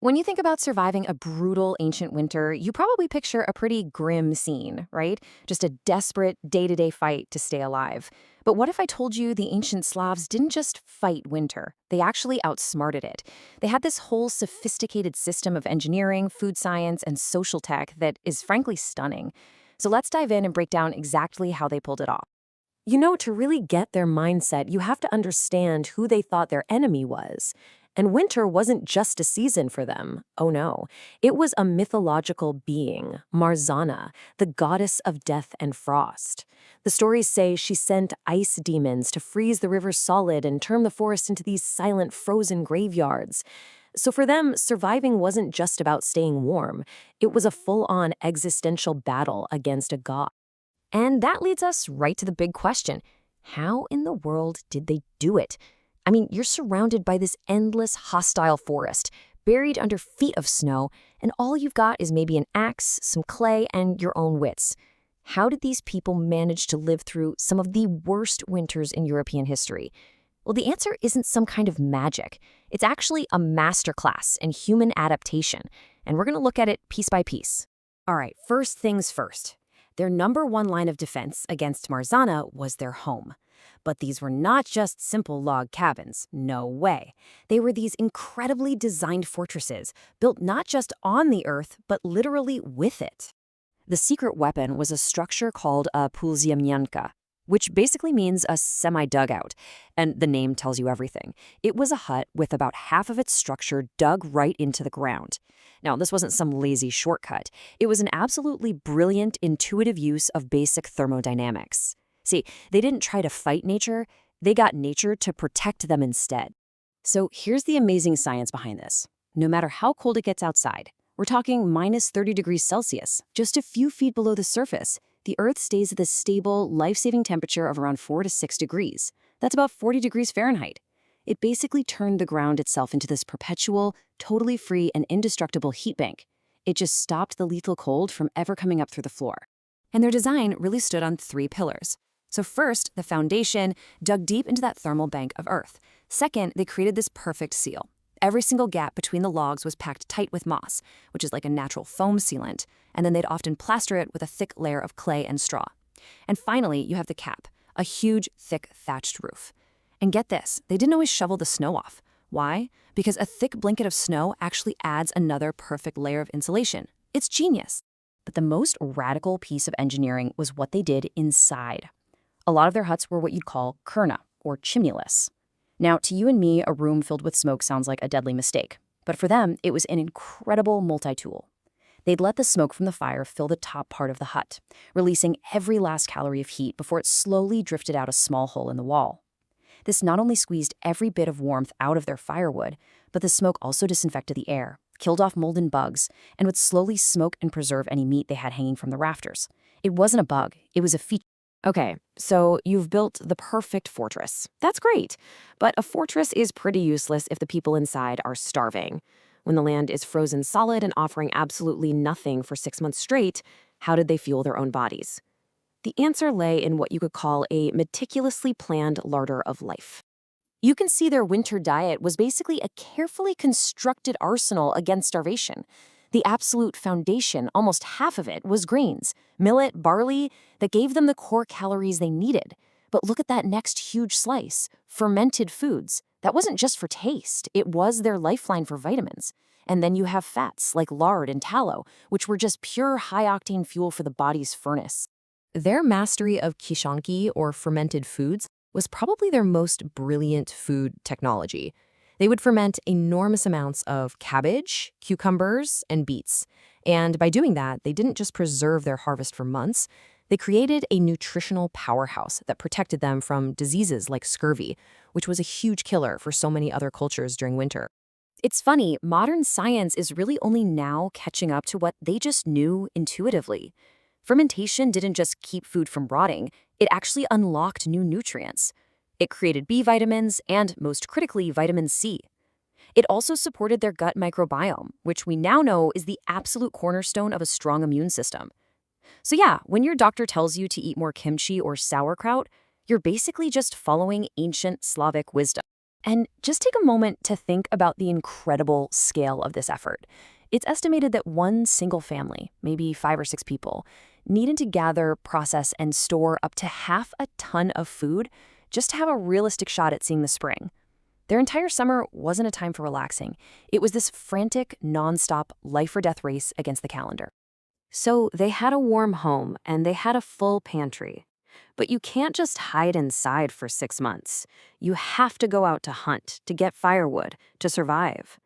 When you think about surviving a brutal ancient winter, you probably picture a pretty grim scene, right? Just a desperate day-to-day fight to stay alive. But what if I told you the ancient Slavs didn't just fight winter? They actually outsmarted it. They had this whole sophisticated system of engineering, food science, and social tech that is frankly stunning. So let's dive in and break down exactly how they pulled it off. To really get their mindset, you have to understand who they thought their enemy was. And winter wasn't just a season for them. Oh no. It was a mythological being, Marzana, the goddess of death and frost. The stories say she sent ice demons to freeze the river solid and turn the forest into these silent, frozen graveyards. So for them, surviving wasn't just about staying warm. It was a full-on existential battle against a god. And that leads us right to the big question. How in the world did they do it? I mean, you're surrounded by this endless hostile forest, buried under feet of snow, and all you've got is maybe an axe, some clay, and your own wits. How did these people manage to live through some of the worst winters in European history? Well, the answer isn't some kind of magic. It's actually a masterclass in human adaptation, and we're going to look at it piece by piece. All right, first things first. Their number one line of defense against Marzana was their home. But these were not just simple log cabins. No way. They were these incredibly designed fortresses, built not just on the earth, but literally with it. The secret weapon was a structure called a pulziemnianka, which basically means a semi-dugout, and the name tells you everything. It was a hut with about half of its structure dug right into the ground. Now, this wasn't some lazy shortcut. It was an absolutely brilliant, intuitive use of basic thermodynamics. See, they didn't try to fight nature, they got nature to protect them instead. So here's the amazing science behind this. No matter how cold it gets outside, we're talking minus 30 degrees Celsius, just a few feet below the surface, the Earth stays at this stable, life-saving temperature of around 4 to 6 degrees. That's about 40 degrees Fahrenheit. It basically turned the ground itself into this perpetual, totally free and indestructible heat bank. It just stopped the lethal cold from ever coming up through the floor. And their design really stood on 3 pillars. So first, the foundation dug deep into that thermal bank of Earth. Second, they created this perfect seal. Every single gap between the logs was packed tight with moss, which is like a natural foam sealant, and then they'd often plaster it with a thick layer of clay and straw. And finally, you have the cap, a huge, thick, thatched roof. And get this, they didn't always shovel the snow off. Why? Because a thick blanket of snow actually adds another perfect layer of insulation. It's genius. But the most radical piece of engineering was what they did inside. A lot of their huts were what you'd call kurna, or chimneyless. Now, to you and me, a room filled with smoke sounds like a deadly mistake. But for them, it was an incredible multi-tool. They'd let the smoke from the fire fill the top part of the hut, releasing every last calorie of heat before it slowly drifted out a small hole in the wall. This not only squeezed every bit of warmth out of their firewood, but the smoke also disinfected the air, killed off mold and bugs, and would slowly smoke and preserve any meat they had hanging from the rafters. It wasn't a bug, it was a feature. Okay, so you've built the perfect fortress. That's great, but a fortress is pretty useless if the people inside are starving. When the land is frozen solid and offering absolutely nothing for 6 months straight, how did they fuel their own bodies? The answer lay in what you could call a meticulously planned larder of life. You can see their winter diet was basically a carefully constructed arsenal against starvation. The absolute foundation, almost half of it, was grains, millet, barley, that gave them the core calories they needed. But look at that next huge slice, fermented foods. That wasn't just for taste, it was their lifeline for vitamins. And then you have fats like lard and tallow, which were just pure high-octane fuel for the body's furnace. Their mastery of kishanki, or fermented foods, was probably their most brilliant food technology. They would ferment enormous amounts of cabbage, cucumbers, and beets. And by doing that, they didn't just preserve their harvest for months, they created a nutritional powerhouse that protected them from diseases like scurvy, which was a huge killer for so many other cultures during winter. It's funny, modern science is really only now catching up to what they just knew intuitively. Fermentation didn't just keep food from rotting, it actually unlocked new nutrients. It created B vitamins and, most critically, vitamin C. It also supported their gut microbiome, which we now know is the absolute cornerstone of a strong immune system. So yeah, when your doctor tells you to eat more kimchi or sauerkraut, you're basically just following ancient Slavic wisdom. And just take a moment to think about the incredible scale of this effort. It's estimated that one single family, maybe 5 or 6 people, needed to gather, process, and store up to half a ton of food just to have a realistic shot at seeing the spring. Their entire summer wasn't a time for relaxing. It was this frantic, nonstop, life-or-death race against the calendar. So they had a warm home and they had a full pantry. But you can't just hide inside for 6 months. You have to go out to hunt, to get firewood, to survive.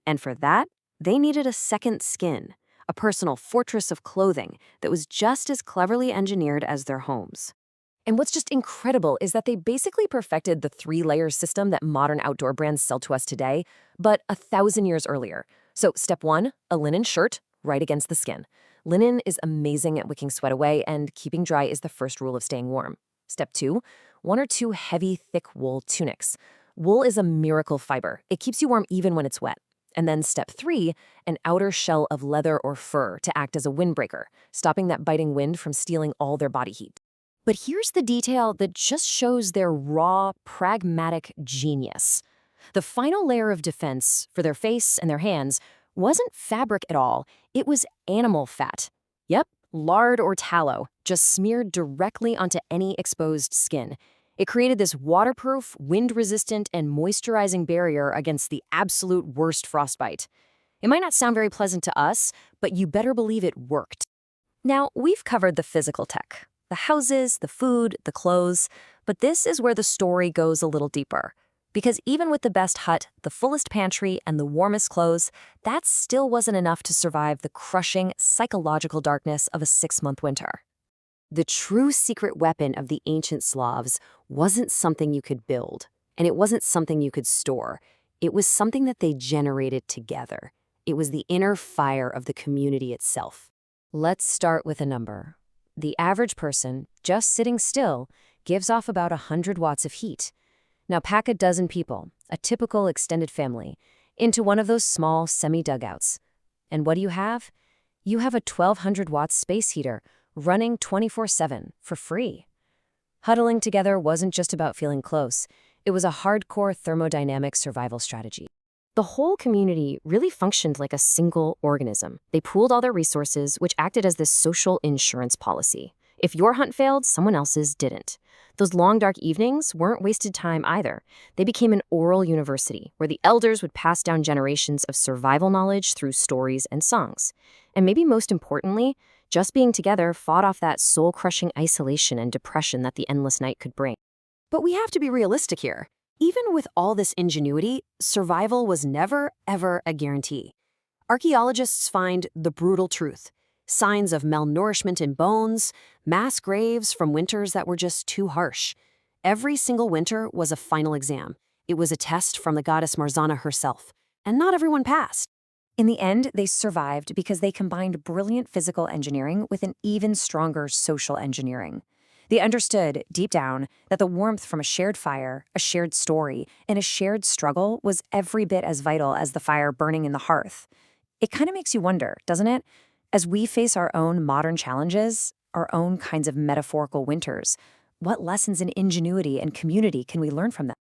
And for that, they needed a second skin, a personal fortress of clothing that was just as cleverly engineered as their homes. And what's just incredible is that they basically perfected the 3-layer system that modern outdoor brands sell to us today, but 1,000 years earlier. So step 1, a linen shirt right against the skin. Linen is amazing at wicking sweat away, and keeping dry is the first rule of staying warm. Step 2, 1 or 2 heavy, thick wool tunics. Wool is a miracle fiber. It keeps you warm even when it's wet. And then step 3, an outer shell of leather or fur to act as a windbreaker, stopping that biting wind from stealing all their body heat. But here's the detail that just shows their raw, pragmatic genius. The final layer of defense for their face and their hands wasn't fabric at all. It was animal fat. Yep, lard or tallow, just smeared directly onto any exposed skin. It created this waterproof, wind-resistant, and moisturizing barrier against the absolute worst frostbite. It might not sound very pleasant to us, but you better believe it worked. Now, we've covered the physical tech. The houses, the food, the clothes, but this is where the story goes a little deeper. Because even with the best hut, the fullest pantry, and the warmest clothes, that still wasn't enough to survive the crushing psychological darkness of a 6-month winter. The true secret weapon of the ancient Slavs wasn't something you could build, and it wasn't something you could store. It was something that they generated together. It was the inner fire of the community itself. Let's start with a number. The average person, just sitting still, gives off about 100 watts of heat. Now pack a dozen people, a typical extended family, into one of those small semi-dugouts. And what do you have? You have a 1,200-watt space heater running 24/7 for free. Huddling together wasn't just about feeling close. It was a hardcore thermodynamic survival strategy. The whole community really functioned like a single organism. They pooled all their resources, which acted as this social insurance policy. If your hunt failed, someone else's didn't. Those long, dark evenings weren't wasted time either. They became an oral university, where the elders would pass down generations of survival knowledge through stories and songs. And maybe most importantly, just being together fought off that soul-crushing isolation and depression that the endless night could bring. But we have to be realistic here. Even with all this ingenuity, survival was never, ever a guarantee. Archaeologists find the brutal truth. Signs of malnourishment in bones, mass graves from winters that were just too harsh. Every single winter was a final exam. It was a test from the goddess Marzana herself. And not everyone passed. In the end, they survived because they combined brilliant physical engineering with an even stronger social engineering. They understood, deep down, that the warmth from a shared fire, a shared story, and a shared struggle was every bit as vital as the fire burning in the hearth. It kind of makes you wonder, doesn't it? As we face our own modern challenges, our own kinds of metaphorical winters, what lessons in ingenuity and community can we learn from them?